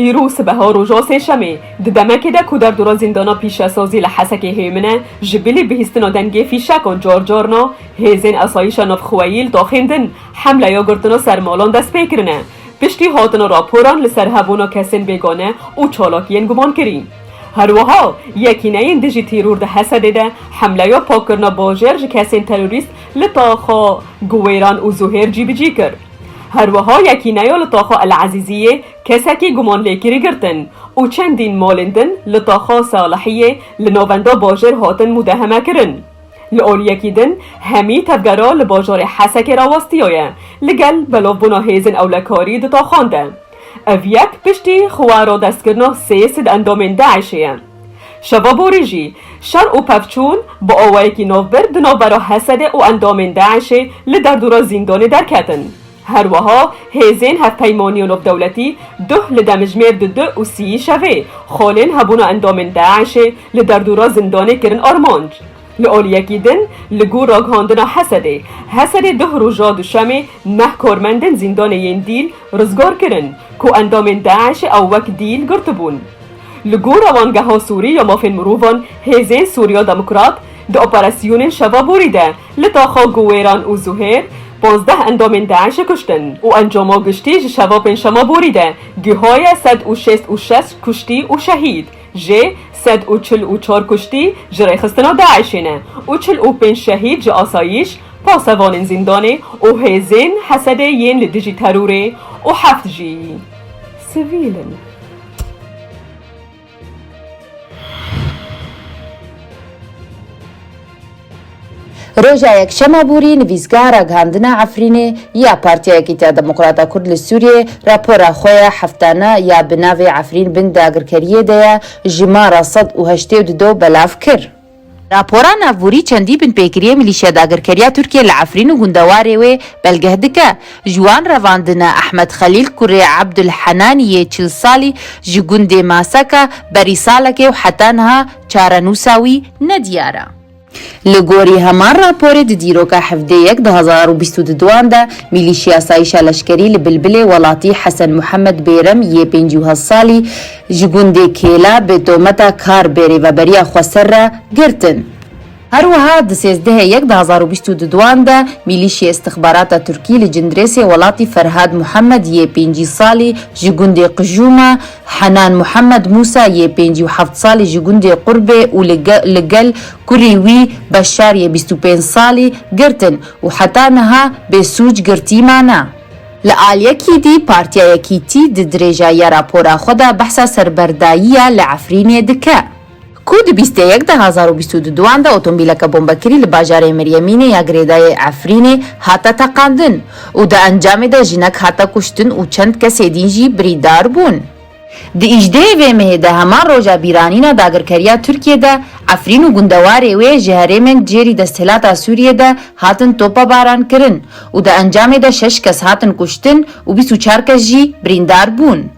ایروس بهار و جاسه شمه دمکه ده کودر دورا زندانا پیش سازی لحسک هیمنه جبلی بهستنا دنگی فیشکان جار جارنا هیزین اسایشا نفخویل داخندن حمله یا گرتنا سرمالان دست بکرنه پشتی هاتنا راپوران لسر هبونا کسین بگانه و چالاکین گمان کرین هروها یکی نین دجی تیرور ده حسده ده حمله یا پاکرنا باجر جی کسین تروریست لطاخا گویران و زهر جی بجی کرد هروها یکی نیا لطاخا العزیزیه کسکی گمان لیکری گرتن و چندین مالندن لطاخا صالحیه لناوندا باجر هاتن مدهمه کرن لئول یکیدن همی تفگرا لباجار حسک راواستیایه لگل بلاف بنا هیزن اولکاری دتا خانده او یک پشتی خوارا دست کرنا سیسد اندامین داعشه شبا بوریجی شر و پفچون با آوائکی ناف برد ناورا حسده و اندامین داعشه لدردورا زندان درکتن هروها هیزین هف پیمانی و ناف دولتی ده لدمجمیر ده و سی شوه خالین هبونا اندامین داعشه لدردورا زندان کرن آرمانج لئول یکیدن لگو راگهاندنا حسده ده روژا دوشمه نه کارمندن زندان ین دیل رزگار کرن که اندامین داعش او وک دیل گرتبون لگو روانگه ها سوری یا مافین مروفان هیزین سوریا دموکرات ده اپراسیون شوا بوریده لطاخا گویران و زهر 15 اندامین داعش کشتن و انجاما گشتی شوا پنشما بوریده گهای 166 کشتی و شهید جه 144 کشتی جرای خستنا داعشینه و 45 شهید جه آسایش پاسوان زندانه و هیزین حسده ین لدیجی تروره و 7 جی سویلن روژا یک شما بوری نویزگار گاندنا عفرینه یا پارتیا کیتا دموکراتا کرد لسوریه راپورا خویا هفتانه یا بناوی عفرین بند داگرکریه دیا جمارا 182 بلاف کر. راپورا نافوری چندی بن پیکریه ملیشیا داگرکریا ترکیه لعفرین و گندواره و بلگهدکه جوان رواندنا احمد خلیل کوری عبدالحنانیه 40 سالی جگوند ماسکه بری سالکه و حتانها چارنوساوی ندیاره. لگوری همان راپور دیروکا 17/1/2022 ده میلیشیا سایشا لشکری لبلبل ولاتی حسن محمد بیرم یه 50 سالی جگونده کیلا به تومتا کار بری و بریا خسر را گرتن. هروها 13/1/2022 ده میلیشیا استخبارات ترکی لجندرس ولاتی فرهاد محمد یه 50 سالی جگونده قجومه حنان محمد موسى یه 57 سالی جگونده قربه و لگل کوریوی بشار یه 25 سالی گرتن و حتی نها به سوج گرتی مانا. لآلیکی دی پارتیا یکیتی ددرجا یا راپورا خدا بحثا سربرداییه لعفرین دکه. کود 21/2022 ده اتومبیلک بمبکری لباجار مریمینه یا گریدای عفرینه هاتا تقاندن و ده انجام ده جنک هاتا کشتن و چند کسی دینجی بریدار بون. ده اجده و مهده همان روژا بیرانینا داگرکریا ترکیه ده عفرین و گندواره و جهره من جیری دستهلاتا سوریه ده هاتن توپا باران کرن و ده انجام ده 6 کس هاتن کشتن و 24 کس جی بریندار بون.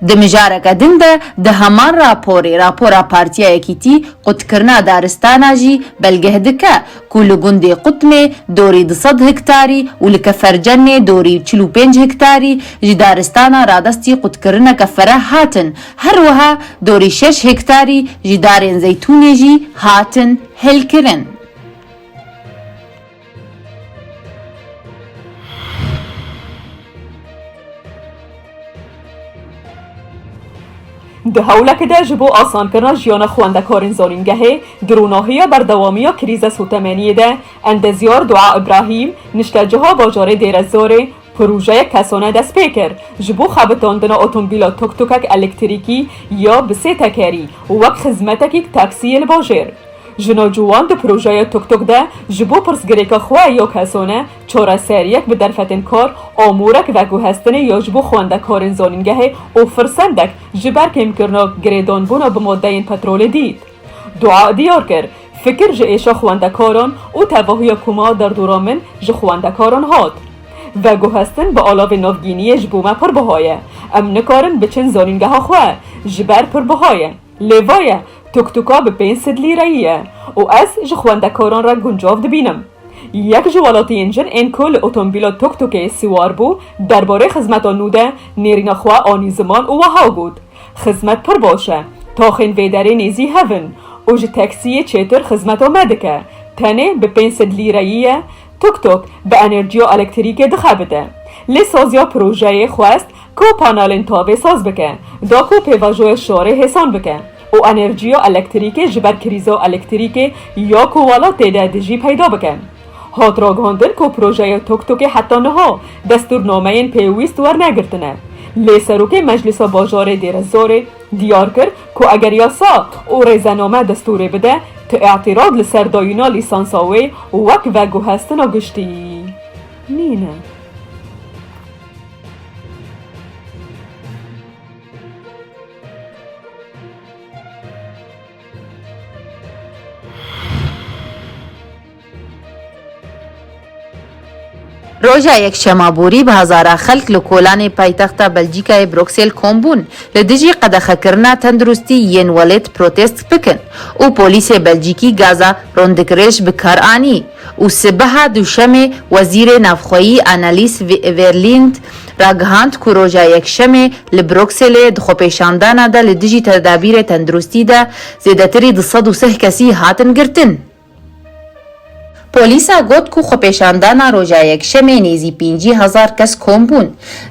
ده مجارکه دن ده همان راپورا پارتیا یکیتی قد کرنا دارستانا جی بلگهدکه که لگنده قطمه دوری 200 هکتاری و لکفرجن دوری 45 هکتاری جی دارستانا رادستی قد کرنا کفره هاتن هر وها دوری 6 هکتاری جی دارین زیتونه جی هاتن هل کرن. ده هولک ده جبو آسان کرنا جیان خواندکارین زارینگهه دروناهی بردوامی کریز سوتمنی ده اندزیار دعا ابراهیم نشتجها باجاره دیرزاره پروژه کسانه دست پیکر جبو خبتاندنا اتومبیلا توک توکک الکتریکی یا بسه تکری وک خدمتکی تاکسی الباجر جنا جوان ده پروژه توک توک ده جبو پرسگریکا خواه یا کسانه چاره سریک به درفتن کار آمورک و گوهستنه یا جبو خوانده کارین زانینگه او فرسندک جبر کم کرنا گریدان بونا به ماده این پترول دید. دعا دیار کر فکر جه ایشا خوانده کاران او تواهی کما در دورامن جه خوانده کاران هاد و گوهستن به علاوه نافگینی جبومه پر بهایه ام نکارن به چند زانینگه ها خواه جبر پر بهایه لیوایه توک توکا به 500 لیرهیه و از جخواندکاران را گنجاو دبینم. یک جوالاتی انجن این کل اتومبیلا توک توک سوار بو درباره خدمت آنوده نیرین خواه آنی زمان و وها بود خزمت پر باشه تا خین ویدره نیزی هفن و جه تاکسی چیتر خزمت آمده که تنه به 500 لیرهیه توک توک به انرژی الکتریک دخه بده لی سازیا پروژه خواست که پانالین تابه ساز بکه دا که پیواجوی شاره حسان بکه و انرژی الکتریک جبر کریزا الکتریک یا که والا تیده دجی پیدا بکه هات را گاندن که پروژه توک توک حتی نها دستورنامه این پیویست ور نگرتنه لی سروک مجلس باجار دیر زاره دیار کرد که اگر یاسا او ریزنامه دستوری بده تا اعتراض لسردایونا لیسانساوی وک و گوهستنا گشتی نینه روژا یک شمابوری به هزاره خلق لکولان پایتخت بلژیکای بروکسل کومبون لدیجی قدخه کرنا تندرستی ین ولید پروتست بکن و پولیس بلژیکی گازا روندکرش بکار آنی و سبها دوشم وزیر نفخویی آنالیس ویرلیند را گهاند که روژا یک شم لبروکسل دخو پیشاندانا دا لدیجی تدابیر تندرستی دا زیدتری 203 کسی هاتن گرتن. پولیسا گوت که خو پیشاندانا روژا یک شمی نیزی 50,000 کس کم بون.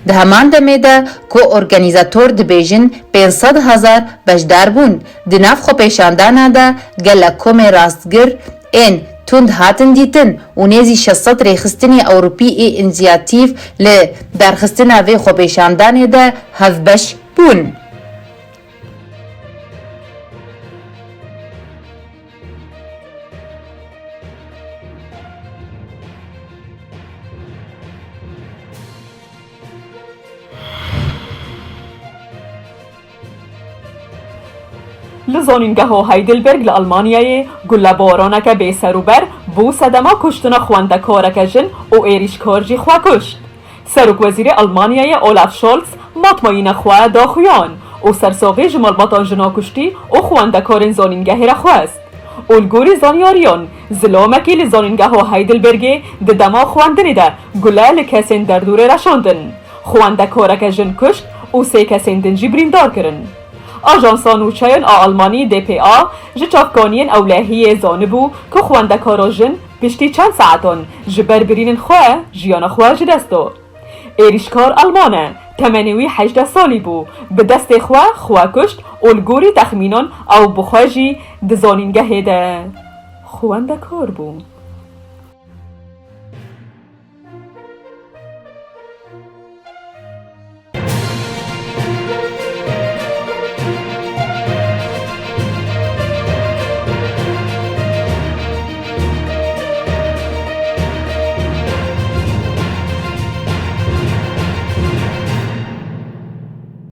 ده همان دمه ده که ارگانیزاتور ده بیجن 500,000 بجدار بون. ده نف خو پیشاندانا ده گلک کم راستگر این تند هاتن دیتن و نیزی 600 ریخستنی اوروپی انزیاتیف لدرخستنا وی خو پیشاندانه ده هفبش بون. لزانینگه ها هایدلبرگ لألمانیای گل بارانک به سروبر بو صدما کشتنا خواندکارک جن و ایریشکارجی خواه کشت. سروک وزیر آلمانیای اولاف شولز مطمئن خواه دا خویان و سرساقی جمالباتان جنا کشتی و خواندکارن زانینگه را خواست. الگوری زانیاریان زلامکی لزانینگه ها هایدلبرگ ده دما خواندنی ده گله لکسین در دوره رشاندن. خواندکارک جن کشت و 3 کسین دنجی بریندار کرن. آژانسا نوچه‌یان آلمانی DPA جه چافکانین اولهی زانبو که خواندکارا جن پشتی چند ساعتان جبر برینن خواه جیان خواه جدستو. ایریشکار آلمانه 18 سالی بو به دست خواه کشت الگوری تخمینان او بخواجی دزانینگه ده خواندکار بو.